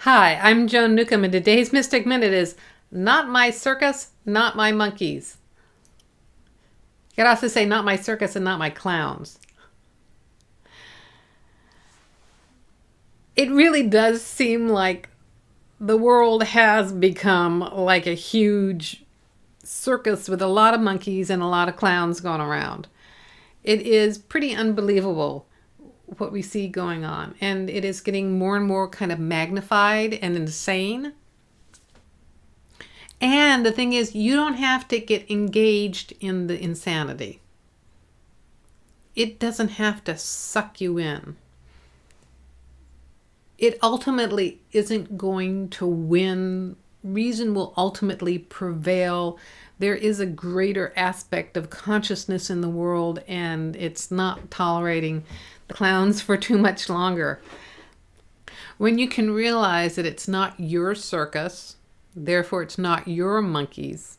Hi, I'm Joan Newcomb, and today's Mystic Minute is not my circus, not my monkeys. You could also say not my circus and not my clowns. It really does seem like the world has become like a huge circus with a lot of monkeys and a lot of clowns going around. It is pretty unbelievable what we see going on, and it is getting more and more kind of magnified and insane. And the thing is, you don't have to get engaged in the insanity. It doesn't have to suck you in. It ultimately isn't going to win. Reason will ultimately prevail. There is a greater aspect of consciousness in the world, and it's not tolerating the clowns for too much longer. When you can realize that it's not your circus, therefore it's not your monkeys,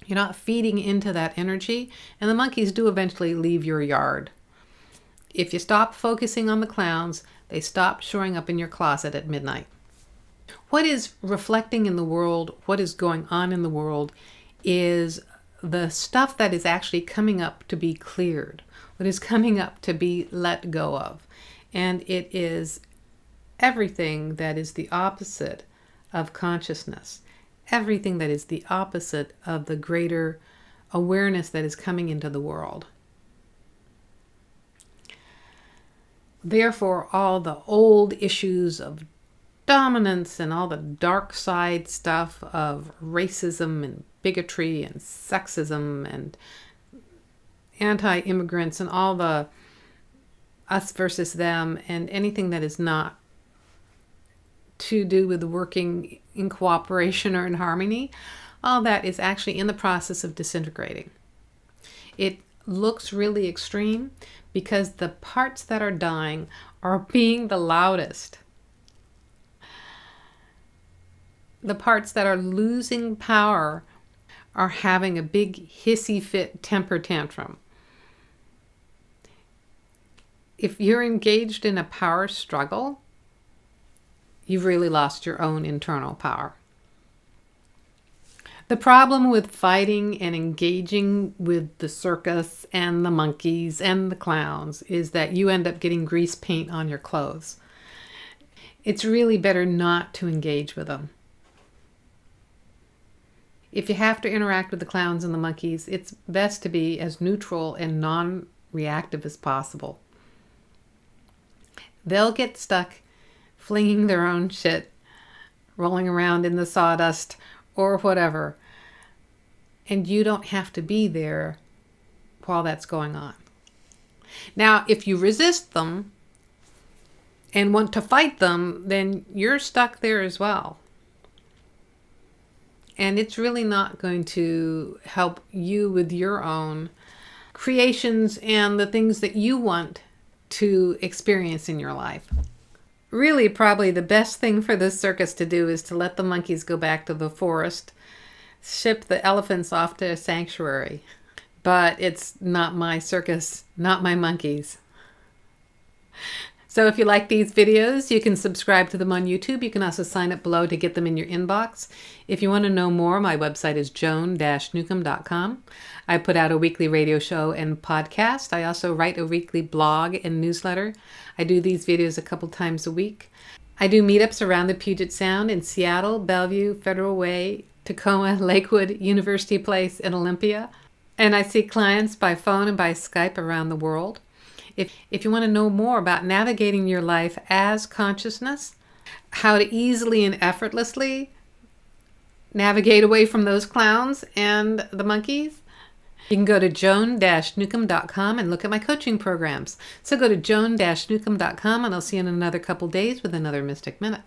you're not feeding into that energy, and the monkeys do eventually leave your yard. If you stop focusing on the clowns, they stop showing up in your closet at midnight. What is reflecting in the world, what is going on in the world, is the stuff that is actually coming up to be cleared, what is coming up to be let go of. And it is everything that is the opposite of consciousness, everything that is the opposite of the greater awareness that is coming into the world. Therefore, all the old issues of dominance and all the dark side stuff of racism and bigotry and sexism and anti-immigrants and all the us versus them and anything that is not to do with working in cooperation or in harmony, all that is actually in the process of disintegrating. It looks really extreme because the parts that are dying are being the loudest. The parts that are losing power are having a big hissy fit temper tantrum. If you're engaged in a power struggle, you've really lost your own internal power. The problem with fighting and engaging with the circus and the monkeys and the clowns is that you end up getting grease paint on your clothes. It's really better not to engage with them. If you have to interact with the clowns and the monkeys, it's best to be as neutral and non-reactive as possible. They'll get stuck flinging their own shit, rolling around in the sawdust or whatever. And you don't have to be there while that's going on. Now, if you resist them and want to fight them, then you're stuck there as well. And it's really not going to help you with your own creations and the things that you want to experience in your life. Really, probably the best thing for this circus to do is to let the monkeys go back to the forest, ship the elephants off to a sanctuary. But it's not my circus, not my monkeys. So if you like these videos, you can subscribe to them on YouTube. You can also sign up below to get them in your inbox. If you want to know more, my website is joan-newcomb.com. I put out a weekly radio show and podcast. I also write a weekly blog and newsletter. I do these videos a couple times a week. I do meetups around the Puget Sound in Seattle, Bellevue, Federal Way, Tacoma, Lakewood, University Place, and Olympia. And I see clients by phone and by Skype around the world. If you want to know more about navigating your life as consciousness, how to easily and effortlessly navigate away from those clowns and the monkeys, you can go to joan-newcomb.com and look at my coaching programs. So go to joan-newcomb.com and I'll see you in another couple days with another Mystic Minute.